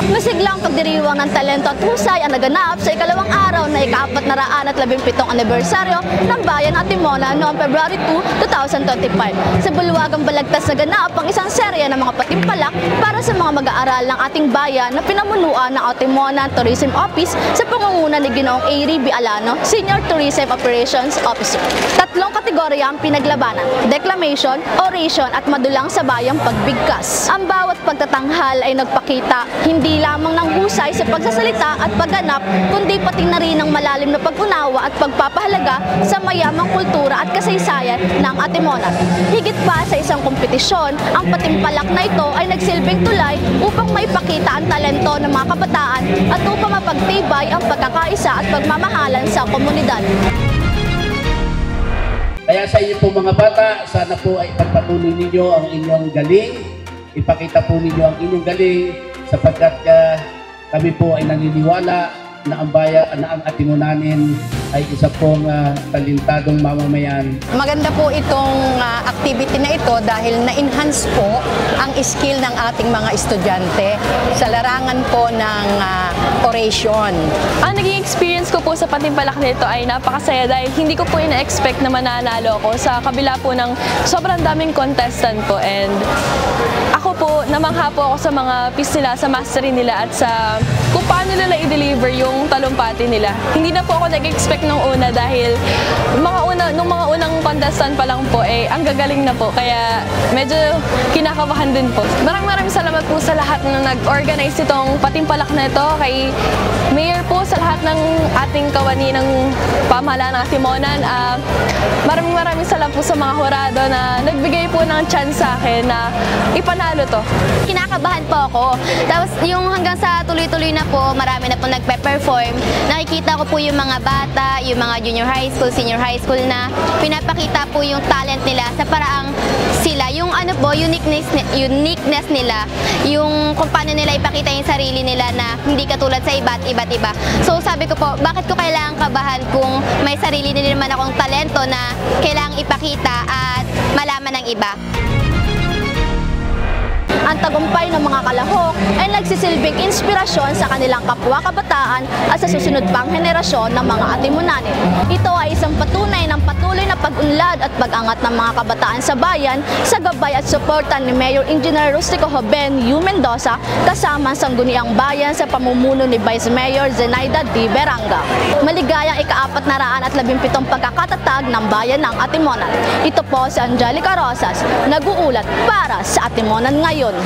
Masiglang pagdiriwang ng talento at husay ang naganap sa ikalawang araw na ika-417 anibersaryo ng Bayan Atimona noong February 2, 2025. Sa bulwagang Balagtas naganap ang isang serye ng mga patimpalak para sa mga mag-aaral ng ating bayan na pinamunuan ng Atimona Tourism Office sa pangunguna ni Ginoong Airy B. Alano, Senior Tourism Operations Officer. Tatlong kategorya ang pinaglabanan: declamation, oration at madulang sa bayang pagbigkas. Ang bawat pagtatanghal ay nagpakita hindi lamang ng husay sa pagsasalita at pagganap, kundi pati na rin ng malalim na pag-unawa at pagpapahalaga sa mayamang kultura at kasaysayan ng Atimona. Higit pa sa isang kompetisyon, ang patimpalak na ito ay nagsilbing tulay upang maipakita ang talento ng mga kabataan at upang mapagtibay ang pagkakaisa at pagmamahalan sa komunidad. Kaya sa inyo po mga bata, sana po ay pagpatuloy ninyo ang inyong galing. Ipakita po ninyo ang inyong galing sapagkat kami po ay naniniwala na ang bayan, na ang Atimonanin ay isa pong talentadong mamamayan. Maganda po itong activity na ito dahil na-enhance po ang skill ng ating mga estudyante sa larangan po ng oration. Ang naging experience ko po sa patimpalak nito ay napakasaya dahil hindi ko po ina-expect na mananalo ako sa kabila po ng sobrang daming contestant po, and ako po, namangha po ako sa mga piece nila, sa mastery nila at sa kung paano nila i-deliver yung talumpati nila. Hindi na po ako nag-expect nung una dahil nung mga unang contestant pa lang po ang gagaling na po, kaya medyo kinakabahan din po. Maraming salamat po sa lahat na nag-organize itong patimpalak na ito, kay Mayor po, sa lahat ng ating kawani ng pamahalaan ng Atimonan. Maraming salamat po sa mga hurado na nagbigay po ng chance sa akin na ipanalo to. Kinakabahan po ako. Tapos yung hanggang sa tuloy-tuloy na po, marami na po nagpe-perform. Nakikita ko po yung mga bata, yung mga junior high school, senior high school na pinapakita po yung talent nila sa paraang sila, yung uniqueness nila, yung kung paano nila ipakita yung sarili nila na hindi katulad sa iba't iba. So sabi ko po, bakit ko kailangan kabahan kung may sarili na naman akong talento na kailangang ipakita at malaman ng iba. Ang tagumpay ng mga kalahok ay nagsisilbing inspirasyon sa kanilang kapwa kabataan at sa susunod pang henerasyon ng mga Atimonanin. Ito ay isang patunay ng patuloy na pag-unlad at pag-angat ng mga kabataan sa bayan sa gabay at suporta ni Mayor Engineer Rustico Joven U. Mendoza kasama ang Sangguniang Bayan sa pamumuno ni Vice Mayor Zenaida D. Beranga. Maligayang ika-417 pagkakatatag ng bayan ng Atimonan. Ito po si Angelica Rosas, nag-uulat para sa Atimonan Ngayon.